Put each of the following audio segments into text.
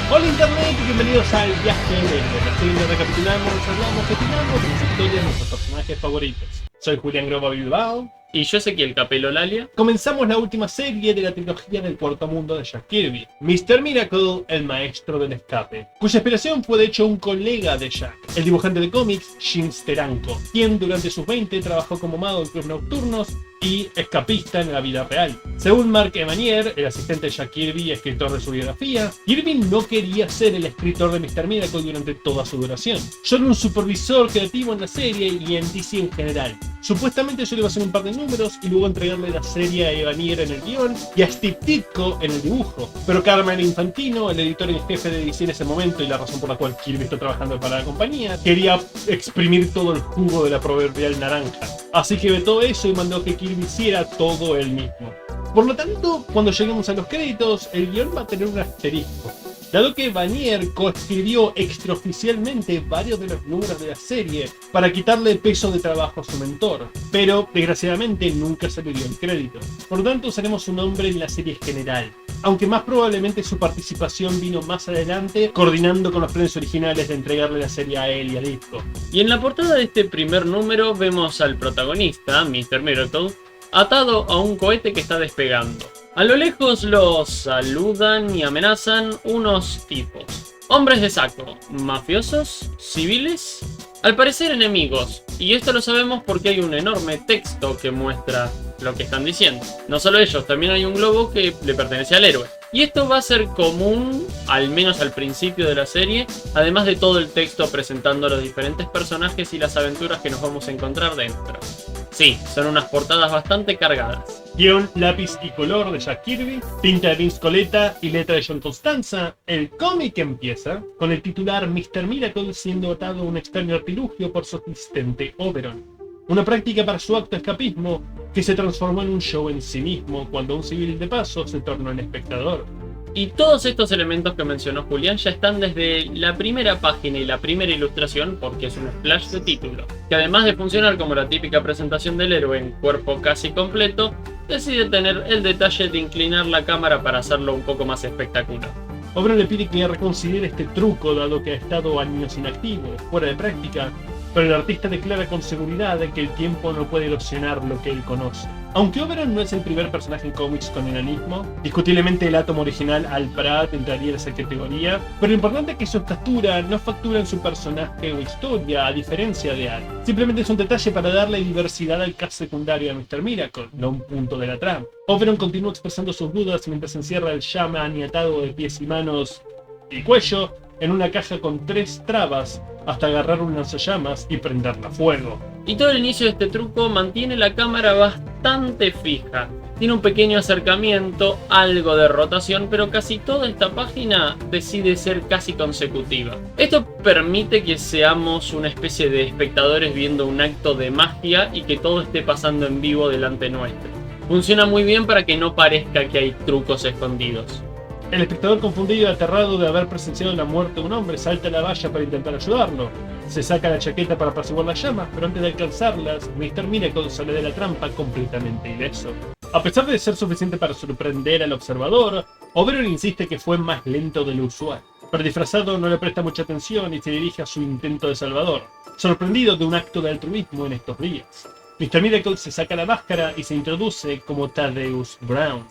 Hola Internet y bienvenidos al viaje del héroe, donde recapitulamos, hablamos, opinamos de las historias de nuestros personajes favoritos. Soy Julián Groba Bilbao. Y yo Ezequiel Capelo Lalia. Comenzamos la última serie de la trilogía del cuarto mundo de Jack Kirby, Mr. Miracle, el maestro del escape, cuya inspiración fue de hecho un colega de Jack, el dibujante de cómics Jim Steranko, quien durante sus 20 trabajó como mago en clubes nocturnos y escapista en la vida real. Según Mark Evanier, el asistente de Jack Kirby y escritor de su biografía, Kirby no quería ser el escritor de Mr. Miracle durante toda su duración, solo un supervisor creativo en la serie y en DC en general. Supuestamente solo iba a hacer un par de números y luego entregarle la serie a Evanier en el guión y a Steve Ditko en el dibujo. Pero Carmine Infantino, el editor en jefe de DC en ese momento y la razón por la cual Kirby está trabajando para la compañía, quería exprimir todo el jugo de la proverbial naranja. Así que vetó eso y mandó que Kirby hiciera todo él mismo. Por lo tanto, cuando lleguemos a los créditos, el guión va a tener un asterisco, dado que Vanier coescribió extraoficialmente varios de los números de la serie para quitarle peso de trabajo a su mentor, pero desgraciadamente nunca se le dio el crédito. Por lo tanto, usaremos su nombre en la serie general, aunque más probablemente su participación vino más adelante, coordinando con los planes originales de entregarle la serie a él y a Ditko. Y en la portada de este primer número vemos al protagonista, Mr. Miracle, atado a un cohete que está despegando. A lo lejos los saludan y amenazan unos tipos. Hombres de saco, mafiosos, civiles, al parecer enemigos. Y esto lo sabemos porque hay un enorme texto que muestra lo que están diciendo. No solo ellos, también hay un globo que le pertenece al héroe. Y esto va a ser común, al menos al principio de la serie, además de todo el texto presentando a los diferentes personajes y las aventuras que nos vamos a encontrar dentro. Sí, son unas portadas bastante cargadas. Guión, lápiz y color de Jack Kirby, tinta de Vince Coletta y letra de John Costanza. El cómic empieza con el titular Mr. Miracle siendo atado a un extraño artilugio por su asistente Oberon. Una práctica para su acto de escapismo que se transformó en un show en sí mismo cuando un civil de paso se tornó en espectador. Y todos estos elementos que mencionó Julián ya están desde la primera página y la primera ilustración porque es un splash de título, que además de funcionar como la típica presentación del héroe en cuerpo casi completo, decide tener el detalle de inclinar la cámara para hacerlo un poco más espectacular. Oberon le pide que reconsidere este truco dado que ha estado años inactivo, fuera de práctica, pero el artista declara con seguridad que el tiempo no puede erosionar lo que él conoce. Aunque Oberon no es el primer personaje en cómics con enanismo, discutiblemente el átomo original Al Pratt entraría en esa categoría, pero lo importante es que su estatura no factura en su personaje o historia, a diferencia de Al. Simplemente es un detalle para darle diversidad al cast secundario de Mr. Miracle, no un punto de la trama. Oberon continúa expresando sus dudas mientras encierra el shaman atado de pies y manos y cuello en una caja con 3 trabas hasta agarrar un lanzallamas y prenderla a fuego. Y todo el inicio de este truco mantiene la cámara bastante fija. Tiene un pequeño acercamiento, algo de rotación, pero casi toda esta página decide ser casi consecutiva. Esto permite que seamos una especie de espectadores viendo un acto de magia y que todo esté pasando en vivo delante nuestro. Funciona muy bien para que no parezca que hay trucos escondidos. El espectador, confundido y aterrado de haber presenciado la muerte de un hombre, salta a la valla para intentar ayudarlo. Se saca la chaqueta para apaciguar las llamas, pero antes de alcanzarlas, Mr. Miracle sale de la trampa completamente ileso. A pesar de ser suficiente para sorprender al observador, Oberon insiste que fue más lento de lo usual. Pero disfrazado no le presta mucha atención y se dirige a su intento de salvador, sorprendido de un acto de altruismo en estos días. Mr. Miracle se saca la máscara y se introduce como Thaddeus Brown.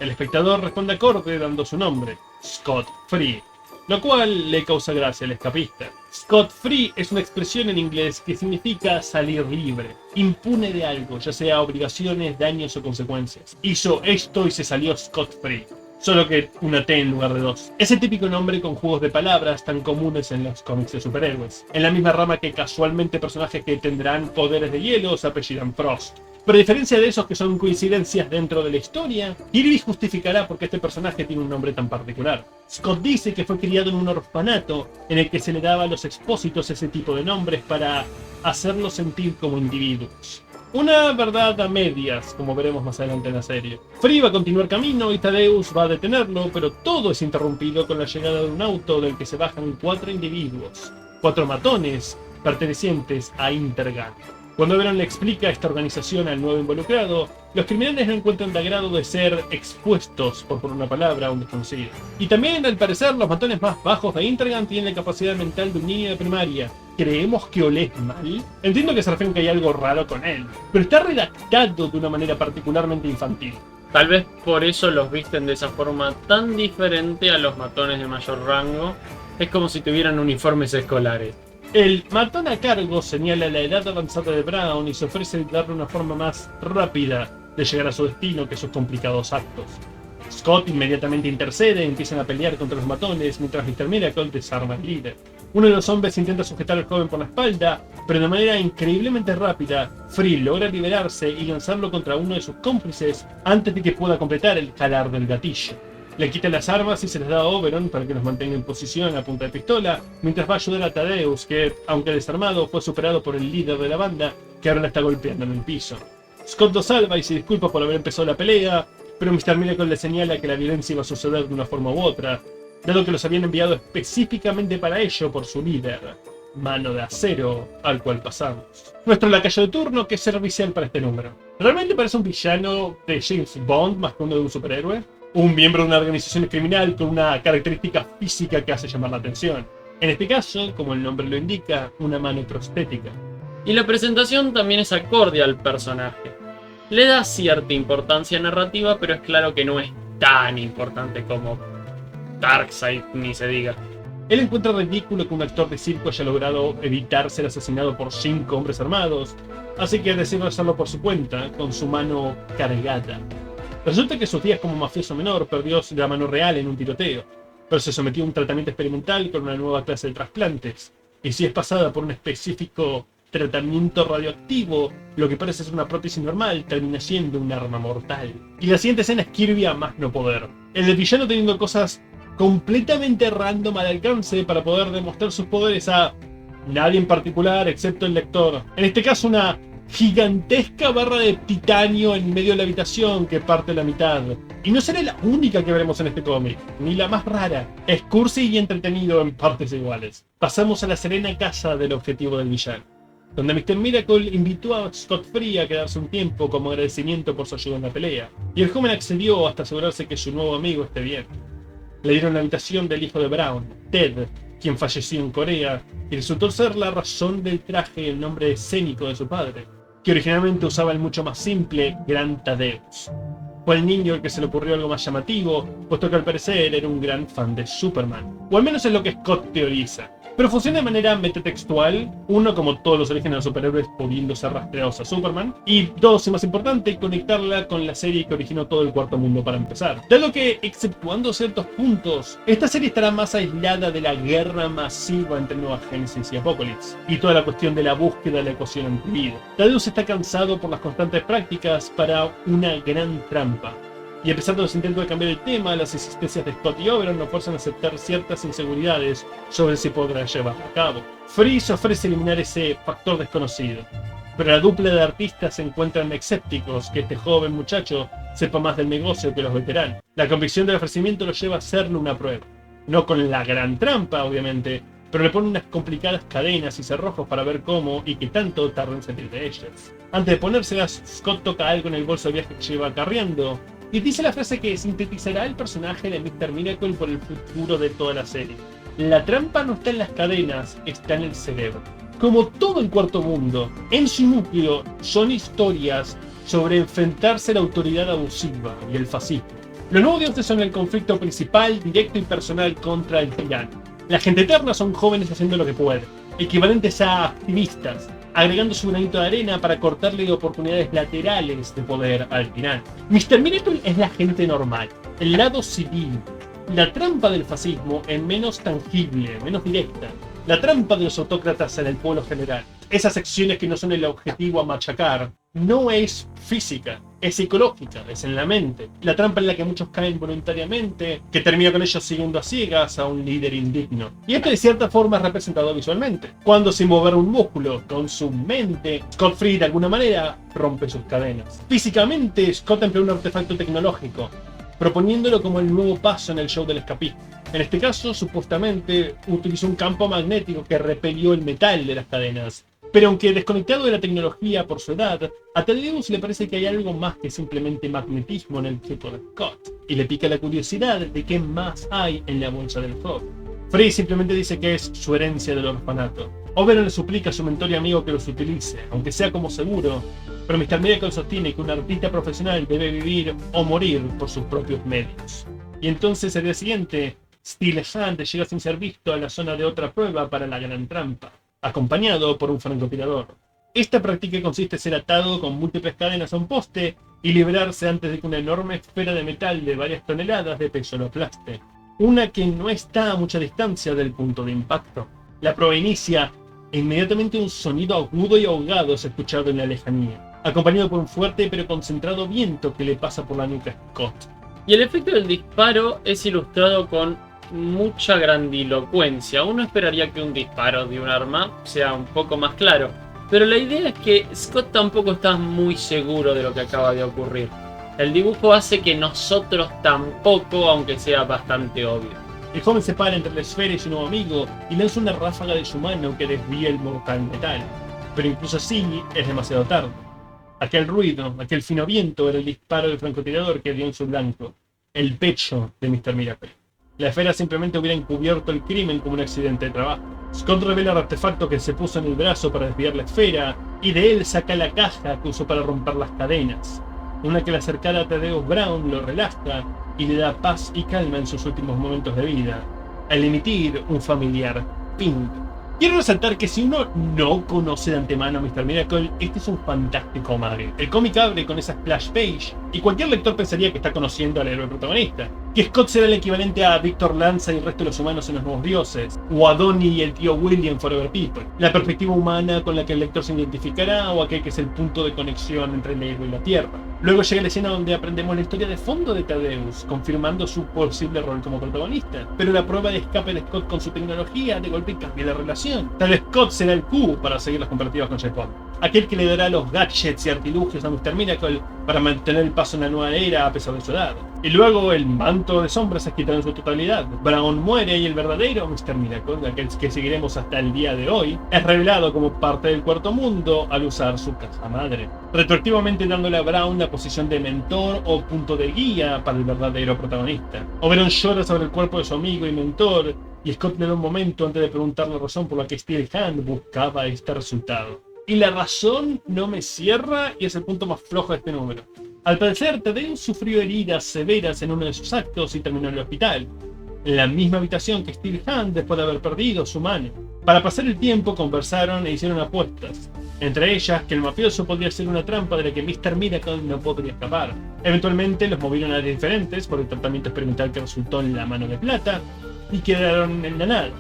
El espectador responde acorde dando su nombre, Scott Free, lo cual le causa gracia al escapista. Scott Free es una expresión en inglés que significa salir libre, impune de algo, ya sea obligaciones, daños o consecuencias. Hizo esto y se salió Scott Free, solo que una T en lugar de 2. Es el típico nombre con juegos de palabras tan comunes en los cómics de superhéroes, en la misma rama que casualmente personajes que tendrán poderes de hielo se apellidan Frost. Pero a diferencia de esos que son coincidencias dentro de la historia, Kirby justificará por qué este personaje tiene un nombre tan particular. Scott dice que fue criado en un orfanato en el que se le daba a los expósitos ese tipo de nombres para hacerlos sentir como individuos. Una verdad a medias, como veremos más adelante en la serie. Free va a continuar camino y Thaddeus va a detenerlo, pero todo es interrumpido con la llegada de un auto del que se bajan 4 individuos, 4 matones pertenecientes a Intergang. Cuando Oberon le explica esta organización al nuevo involucrado, los criminales no encuentran de agrado de ser expuestos, por una palabra, a un desconocido. Y también, al parecer, los matones más bajos de Intergang tienen la capacidad mental de un niño de primaria. ¿Creemos que olés mal? Entiendo que se refieren que hay algo raro con él, pero está redactado de una manera particularmente infantil. Tal vez por eso los visten de esa forma tan diferente a los matones de mayor rango. Es como si tuvieran uniformes escolares. El matón a cargo señala la edad avanzada de Brown y se ofrece darle una forma más rápida de llegar a su destino que sus complicados actos. Scott inmediatamente intercede y empiezan a pelear contra los matones mientras Mr. Miracle desarma al líder. Uno de los hombres intenta sujetar al joven por la espalda, pero de manera increíblemente rápida, Free logra liberarse y lanzarlo contra uno de sus cómplices antes de que pueda completar el jalar del gatillo. Le quita las armas y se las da a Oberon para que los mantenga en posición a punta de pistola, mientras va a ayudar a Thaddeus, que, aunque desarmado, fue superado por el líder de la banda, que ahora la está golpeando en el piso. Scott lo salva y se disculpa por haber empezado la pelea, pero Mr. Miracle le señala que la violencia iba a suceder de una forma u otra, dado que los habían enviado específicamente para ello por su líder, Mano de Acero, al cual pasamos. Nuestro lacayo de turno, que es servicial para este número. Realmente parece un villano de James Bond más que uno de un superhéroe. Un miembro de una organización criminal con una característica física que hace llamar la atención. En este caso, como el nombre lo indica, una mano prostética. Y la presentación también es acorde al personaje. Le da cierta importancia narrativa, pero es claro que no es tan importante como Darkseid, ni se diga. Él encuentra ridículo que un actor de circo haya logrado evitar ser asesinado por 5 hombres armados, así que decide hacerlo por su cuenta, con su mano cargada. Resulta que sus días como mafioso menor perdió la mano real en un tiroteo, pero se sometió a un tratamiento experimental con una nueva clase de trasplantes, y si es pasada por un específico tratamiento radioactivo, lo que parece ser una prótesis normal termina siendo un arma mortal. Y la siguiente escena es Kirby a más no poder. El villano teniendo cosas completamente random al alcance para poder demostrar sus poderes a nadie en particular excepto el lector. En este caso una gigantesca barra de titanio en medio de la habitación que parte la mitad. Y no será la única que veremos en este cómic, ni la más rara. Es cursi y entretenido en partes iguales. Pasamos a la serena casa del objetivo del villano, donde Mr. Miracle invitó a Scott Free a quedarse un tiempo como agradecimiento por su ayuda en la pelea, y el joven accedió hasta asegurarse que su nuevo amigo esté bien. Le dieron la habitación del hijo de Brown, Ted, quien falleció en Corea, y resultó ser la razón del traje y el nombre escénico de su padre, que originalmente usaba el mucho más simple Gran Thaddeus. Fue el niño el que se le ocurrió algo más llamativo, puesto que al parecer era un gran fan de Superman, o al menos es lo que Scott teoriza. Pero funciona de manera metatextual, uno, como todos los orígenes de los superhéroes pudiendo ser rastreados a Superman, y dos, y más importante, conectarla con la serie que originó todo el Cuarto Mundo para empezar. Dado que, exceptuando ciertos puntos, esta serie estará más aislada de la guerra masiva entre Nueva Génesis y Apokolips, y toda la cuestión de la búsqueda de la ecuación antivida. Thaddeus está cansado por las constantes prácticas para una gran trampa. Y a pesar de los intentos de cambiar el tema, las insistencias de Scott y Oberon nos fuerzan a aceptar ciertas inseguridades sobre si podrá llevarlo a cabo. Free se ofrece eliminar ese factor desconocido, pero la dupla de artistas se encuentran escépticos que este joven muchacho sepa más del negocio que los veteranos. La convicción del ofrecimiento lo lleva a hacerle una prueba. No con la gran trampa, obviamente, pero le pone unas complicadas cadenas y cerrojos para ver cómo y qué tanto tarda en salir de ellas. Antes de ponérselas, Scott toca algo en el bolso de viaje que lleva acarreando, y dice la frase que sintetizará el personaje de Mr. Miracle por el futuro de toda la serie. La trampa no está en las cadenas, está en el cerebro. Como todo el Cuarto Mundo, en su núcleo son historias sobre enfrentarse a la autoridad abusiva y el fascismo. Los nuevos dioses son el conflicto principal, directo y personal contra el tirano. La gente eterna son jóvenes haciendo lo que pueden, equivalentes a activistas, agregando su granito de arena para cortarle oportunidades laterales de poder al tirano. Mr. Miracle es la gente normal, el lado civil, la trampa del fascismo en menos tangible, menos directa, la trampa de los autócratas en el pueblo general. Esas acciones que no son el objetivo a machacar, no es física, es psicológica, es en la mente. La trampa en la que muchos caen voluntariamente, que termina con ellos siguiendo a ciegas a un líder indigno. Y esto de cierta forma es representado visualmente, cuando sin mover un músculo, con su mente, Scott Free de alguna manera rompe sus cadenas. Físicamente, Scott empleó un artefacto tecnológico, proponiéndolo como el nuevo paso en el show del escapismo. En este caso, supuestamente, utilizó un campo magnético que repelió el metal de las cadenas, Pero aunque desconectado de la tecnología por su edad, a Thaddeus le parece que hay algo más que simplemente magnetismo en el objeto de Scott, y le pica la curiosidad de qué más hay en la bolsa del joven. Frey simplemente dice que es su herencia del orfanato. Oberon le suplica a su mentor y amigo que los utilice, aunque sea como seguro, pero Mr. Miracle sostiene que un artista profesional debe vivir o morir por sus propios medios. Y entonces el día siguiente, Steel Hand llega sin ser visto a la zona de otra prueba para la gran trampa, acompañado por un francotirador. Esta práctica consiste en ser atado con múltiples cadenas a un poste y liberarse antes de que una enorme esfera de metal de varias toneladas de peso lo aplaste. Una que no está a mucha distancia del punto de impacto. La prueba inicia e inmediatamente un sonido agudo y ahogado es escuchado en la lejanía, acompañado por un fuerte pero concentrado viento que le pasa por la nuca a Scott. Y el efecto del disparo es ilustrado con mucha grandilocuencia. Uno esperaría que un disparo de un arma sea un poco más claro, pero la idea es que Scott tampoco está muy seguro de lo que acaba de ocurrir. El dibujo hace que nosotros tampoco, aunque sea bastante obvio. El joven se para entre la esfera y su nuevo amigo y lanza una ráfaga de su mano que desvía el mortal metal. Pero incluso así es demasiado tarde. Aquel ruido, aquel fino viento era el disparo del francotirador que dio en su blanco, el pecho de Mr. Miracle. La esfera simplemente hubiera encubierto el crimen como un accidente de trabajo. Scott revela el artefacto que se puso en el brazo para desviar la esfera y de él saca la caja que usó para romper las cadenas. Una que la cercana a Thaddeus Brown lo relaja y le da paz y calma en sus últimos momentos de vida, al emitir un familiar ping. Quiero resaltar que si uno no conoce de antemano a Mr. Miracle, este es un fantástico mago. El cómic abre con esa splash page y cualquier lector pensaría que está conociendo al héroe protagonista, que Scott será el equivalente a Victor Lanza y el resto de los humanos en Los Nuevos Dioses, o a Donnie y el tío William Forever People, la perspectiva humana con la que el lector se identificará o aquel que es el punto de conexión entre el héroe y la Tierra. Luego llega la escena donde aprendemos la historia de fondo de Thaddeus, confirmando su posible rol como protagonista. Pero la prueba de escape de Scott con su tecnología de golpe cambia la relación. Tal vez Scott será el Q para seguir las comparativas con Jacob, aquel que le dará los gadgets y artilugios a Mr. Miracle para mantener el paso en la nueva era a pesar de su edad. Y luego el manto de sombras es quitado en su totalidad. Brown muere y el verdadero Mr. Miracle, aquel que seguiremos hasta el día de hoy, es revelado como parte del cuarto mundo al usar su caja madre, retroactivamente dándole a Brown la posición de mentor o punto de guía para el verdadero protagonista. Oberon llora sobre el cuerpo de su amigo y mentor, y Scott le da un momento antes de preguntar la razón por la que Steel Hand buscaba este resultado. Y la razón no me cierra y es el punto más flojo de este número. Al parecer, Thaddeus sufrió heridas severas en uno de sus actos y terminó en el hospital, en la misma habitación que Steel Hand después de haber perdido su mano. Para pasar el tiempo conversaron e hicieron apuestas, entre ellas que el mafioso podría ser una trampa de la que Mr. Miracle no podría escapar. Eventualmente los movieron a áreas diferentes por el tratamiento experimental que resultó en la mano de plata y quedaron en la nada.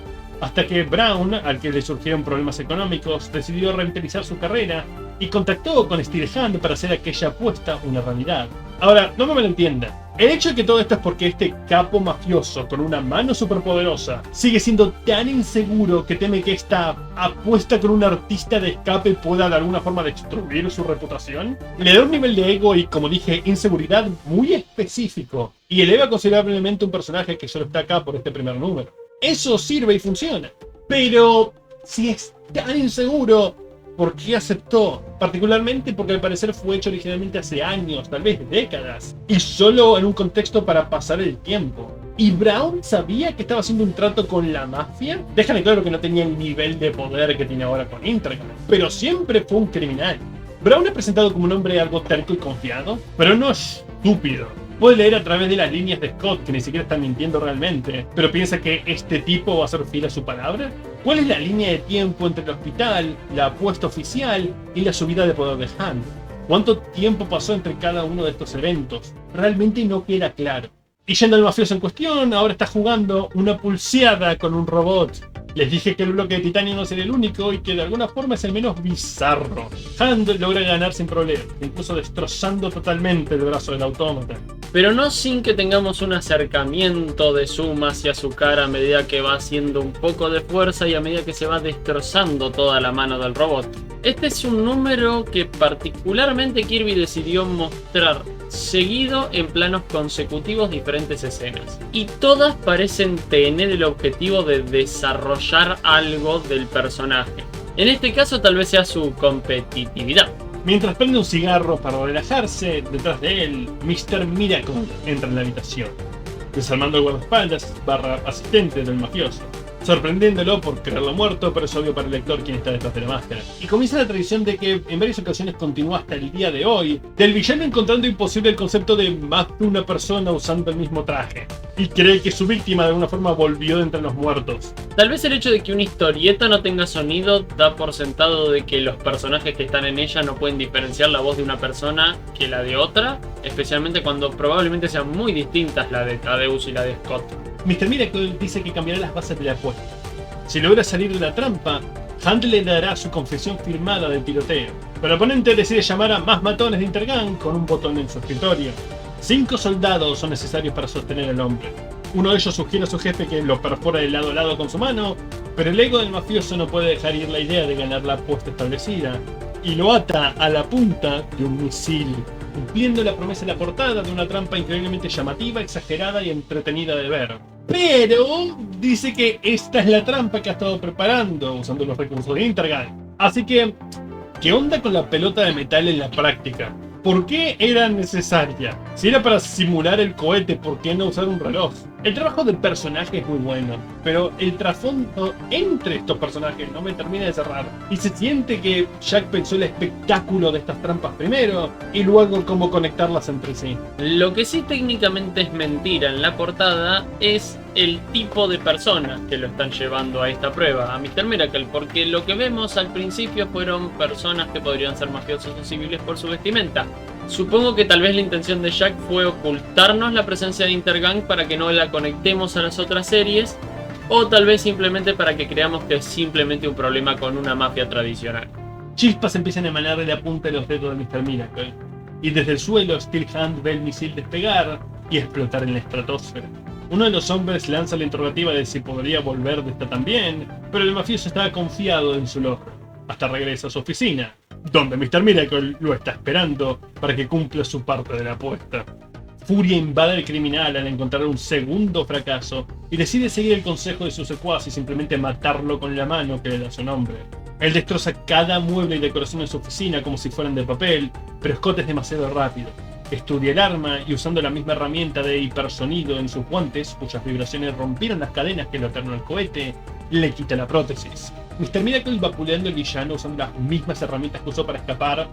Hasta que Brown, al que le surgieron problemas económicos, decidió revitalizar su carrera y contactó con Steel Hand para hacer aquella apuesta una realidad. Ahora, no me malentiendan. El hecho de que todo esto es porque este capo mafioso con una mano superpoderosa sigue siendo tan inseguro que teme que esta apuesta con un artista de escape pueda de alguna forma destruir su reputación, le da un nivel de ego y, como dije, inseguridad muy específico y eleva considerablemente un personaje que solo está acá por este primer número. Eso sirve y funciona, pero si es tan inseguro, ¿por qué aceptó? Particularmente porque al parecer fue hecho originalmente hace años, tal vez décadas, y solo en un contexto para pasar el tiempo. ¿Y Brown sabía que estaba haciendo un trato con la mafia? Déjale claro que no tenía el nivel de poder que tiene ahora con Internet, pero siempre fue un criminal. Brown es presentado como un hombre algo terco y confiado, pero no estúpido. Puede leer a través de las líneas de Scott, que ni siquiera están mintiendo realmente, pero piensa que este tipo va a ser fiel a su palabra. ¿Cuál es la línea de tiempo entre el hospital, la apuesta oficial y la subida de poder de Hand? ¿Cuánto tiempo pasó entre cada uno de estos eventos? Realmente no queda claro. Y yendo al mafioso en cuestión, ahora está jugando una pulseada con un robot. Les dije que el bloque de titanio no sería el único y que de alguna forma es el menos bizarro. Hand logra ganar sin problema, incluso destrozando totalmente el brazo del autómata. Pero no sin que tengamos un acercamiento de Zoom hacia su cara a medida que va haciendo un poco de fuerza y a medida que se va destrozando toda la mano del robot. Este es un número que particularmente Kirby decidió mostrar seguido en planos consecutivos diferentes escenas. Y todas parecen tener el objetivo de desarrollar algo del personaje. En este caso tal vez sea su competitividad. Mientras prende un cigarro para relajarse, detrás de él, Mr. Miracle entra en la habitación, desarmando el guardaespaldas / asistente del mafioso, sorprendiéndolo por creerlo muerto, pero es obvio para el lector quién está detrás de la máscara. Y comienza la tradición de que en varias ocasiones continúa hasta el día de hoy, del villano encontrando imposible el concepto de más de una persona usando el mismo traje, y cree que su víctima de alguna forma volvió de entre los muertos. Tal vez el hecho de que una historieta no tenga sonido da por sentado de que los personajes que están en ella no pueden diferenciar la voz de una persona que la de otra, especialmente cuando probablemente sean muy distintas la de Thaddeus y la de Scott. Mr. Miracle dice que cambiará las bases de la apuesta. Si logra salir de la trampa, Hunt le dará su confesión firmada del tiroteo. Pero el oponente decide llamar a más matones de Intergang con un botón en su escritorio. 5 soldados son necesarios para sostener al hombre. Uno de ellos sugiere a su jefe que lo perfora de lado a lado con su mano, pero el ego del mafioso no puede dejar ir la idea de ganar la apuesta establecida, y lo ata a la punta de un misil, cumpliendo la promesa de la portada de una trampa increíblemente llamativa, exagerada y entretenida de ver. Pero dice que esta es la trampa que ha estado preparando usando los recursos de Intergang. Así que, ¿qué onda con la pelota de metal en la práctica? ¿Por qué era necesaria? Si era para simular el cohete, ¿por qué no usar un reloj? El trabajo del personaje es muy bueno, pero el trasfondo entre estos personajes no me termina de cerrar. Y se siente que Jack pensó el espectáculo de estas trampas primero, y luego cómo conectarlas entre sí. Lo que sí técnicamente es mentira en la portada es el tipo de personas que lo están llevando a esta prueba, a Mr. Miracle, porque lo que vemos al principio fueron personas que podrían ser mafiosos o civiles por su vestimenta. Supongo que tal vez la intención de Jack fue ocultarnos la presencia de Intergang para que no la conectemos a las otras series, o tal vez simplemente para que creamos que es simplemente un problema con una mafia tradicional. Chispas empiezan a emanar de la punta de los dedos de Mr. Miracle, y desde el suelo Steel Hand ve el misil despegar y explotar en la estratosfera. Uno de los hombres lanza la interrogativa de si podría volver de esta también, pero el mafioso estaba confiado en su logro, hasta regresa a su oficina, donde Mr. Miracle lo está esperando para que cumpla su parte de la apuesta. Furia invade al criminal al encontrar un segundo fracaso y decide seguir el consejo de su secuaz y simplemente matarlo con la mano que le da su nombre. Él destroza cada mueble y decoración en su oficina como si fueran de papel, pero Scott es demasiado rápido. Estudia el arma y usando la misma herramienta de hipersonido en sus guantes, cuyas vibraciones rompieron las cadenas que lo ataron al cohete, le quita la prótesis. Mr. Miracle vapuleando al villano usando las mismas herramientas que usó para escapar,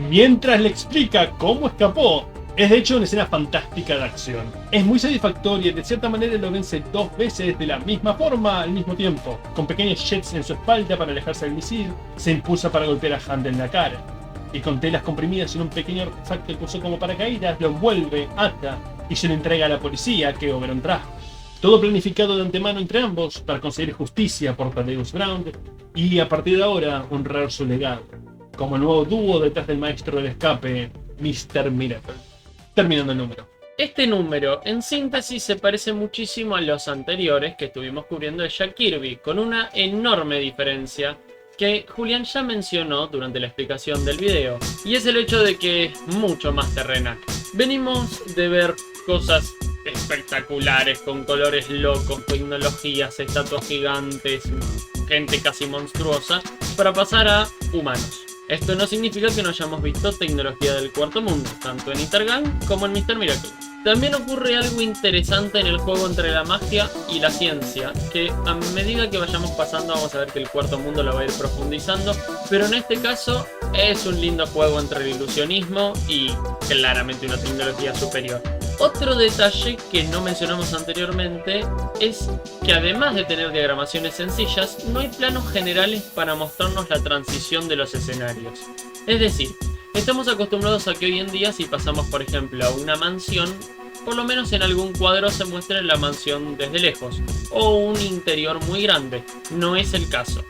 mientras le explica cómo escapó. Es de hecho una escena fantástica de acción. Es muy satisfactoria y de cierta manera lo vence 2 veces de la misma forma al mismo tiempo. Con pequeños jets en su espalda para alejarse del misil, se impulsa para golpear a Hunt en la cara. Y con telas comprimidas en un pequeño artefacto que usó como paracaídas, lo envuelve, ata y se lo entrega a la policía que Oberon trajo. Todo planificado de antemano entre ambos para conseguir justicia por Thaddeus Brown y a partir de ahora honrar su legado, como el nuevo dúo detrás del maestro del escape, Mr. Miracle. Terminando el número. Este número, en síntesis, se parece muchísimo a los anteriores que estuvimos cubriendo de Jack Kirby, con una enorme diferencia que Julián ya mencionó durante la explicación del video, y es el hecho de que es mucho más terrenal. Venimos de ver cosas espectaculares, con colores locos, tecnologías, estatuas gigantes, gente casi monstruosa, para pasar a humanos. Esto no significa que no hayamos visto tecnología del cuarto mundo, tanto en Intergang como en Mr. Miracle. También ocurre algo interesante en el juego entre la magia y la ciencia, que a medida que vayamos pasando vamos a ver que el cuarto mundo lo va a ir profundizando, pero en este caso es un lindo juego entre el ilusionismo y claramente una tecnología superior. Otro detalle que no mencionamos anteriormente es que además de tener diagramaciones sencillas, no hay planos generales para mostrarnos la transición de los escenarios. Es decir, estamos acostumbrados a que hoy en día si pasamos por ejemplo a una mansión, por lo menos en algún cuadro se muestre la mansión desde lejos, o un interior muy grande. No es el caso.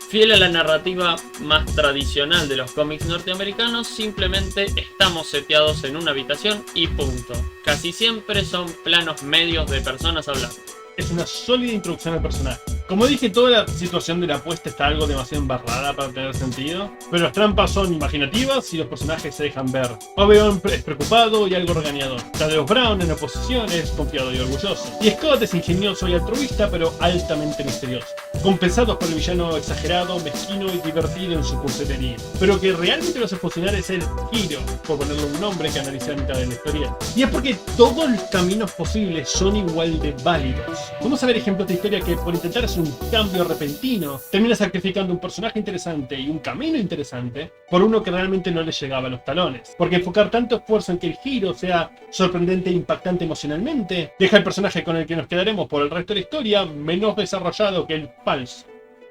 Fiel a la narrativa más tradicional de los cómics norteamericanos, simplemente estamos seteados en una habitación y punto. Casi siempre son planos medios de personas hablando. Es una sólida introducción al personaje. Como dije, toda la situación de la apuesta está algo demasiado embarrada para tener sentido, pero las trampas son imaginativas y los personajes se dejan ver. Oberon es preocupado y algo regañador. Thaddeus Brown en oposición es confiado y orgulloso. Y Scott es ingenioso y altruista, pero altamente misterioso. compensados por el villano exagerado, mezquino y divertido en su cursilería. Pero que realmente lo hace funcionar es el giro, por ponerle un nombre que analiza la mitad de la historia. Y es porque todos los caminos posibles son igual de válidos. Vamos a ver ejemplos de historia que por intentar hacer un cambio repentino, termina sacrificando un personaje interesante y un camino interesante por uno que realmente no le llegaba a los talones. Porque enfocar tanto esfuerzo en que el giro sea sorprendente e impactante emocionalmente, deja el personaje con el que nos quedaremos por el resto de la historia menos desarrollado que el falso.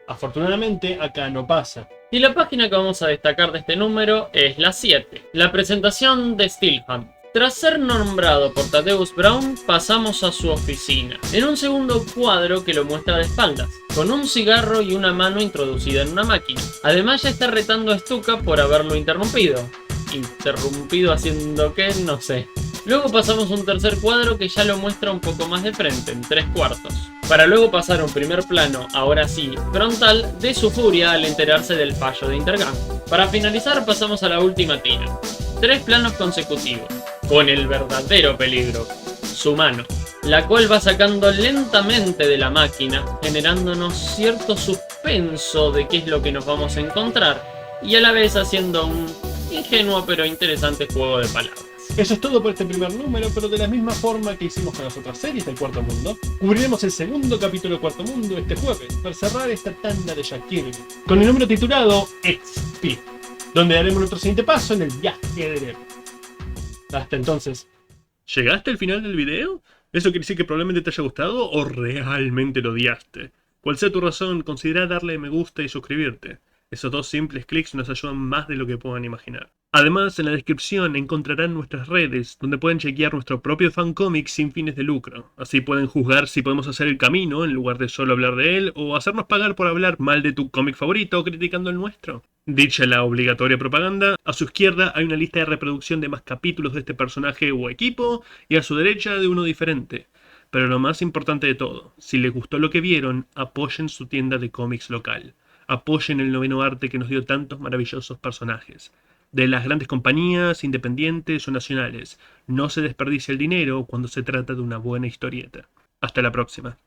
Afortunadamente, acá no pasa. Y la página que vamos a destacar de este número es la 7, la presentación de Steelhunt. Tras ser nombrado por Thaddeus Brown, pasamos a su oficina, en un segundo cuadro que lo muestra de espaldas, con un cigarro y una mano introducida en una máquina. Además ya está retando a Stuka por haberlo interrumpido. ¿Interrumpido haciendo qué? No sé. Luego pasamos a un tercer cuadro que ya lo muestra un poco más de frente, en 3/4. Para luego pasar a un primer plano, ahora sí, frontal, de su furia al enterarse del fallo de Intergang. Para finalizar pasamos a la última tira. 3 planos consecutivos, con el verdadero peligro, su mano, la cual va sacando lentamente de la máquina, generándonos cierto suspenso de qué es lo que nos vamos a encontrar, y a la vez haciendo un ingenuo pero interesante juego de palabras. Eso es todo por este primer número, pero de la misma forma que hicimos con las otras series del Cuarto Mundo, cubriremos el segundo capítulo de Cuarto Mundo este jueves, para cerrar esta tanda de Jack Kirby, con el número titulado XP, donde daremos nuestro siguiente paso en el viaje del héroe. Hasta entonces. ¿Llegaste al final del video? ¿Eso quiere decir que probablemente te haya gustado o realmente lo odiaste? Cual sea tu razón, considera darle me gusta y suscribirte. Esos 2 simples clics nos ayudan más de lo que puedan imaginar. Además, en la descripción encontrarán nuestras redes, donde pueden chequear nuestro propio fancomic sin fines de lucro. Así pueden juzgar si podemos hacer el camino en lugar de solo hablar de él, o hacernos pagar por hablar mal de tu cómic favorito criticando el nuestro. Dicha la obligatoria propaganda, a su izquierda hay una lista de reproducción de más capítulos de este personaje o equipo, y a su derecha de uno diferente. Pero lo más importante de todo, si les gustó lo que vieron, apoyen su tienda de cómics local. Apoyen el noveno arte que nos dio tantos maravillosos personajes. De las grandes compañías, independientes o nacionales. No se desperdicia el dinero cuando se trata de una buena historieta. Hasta la próxima.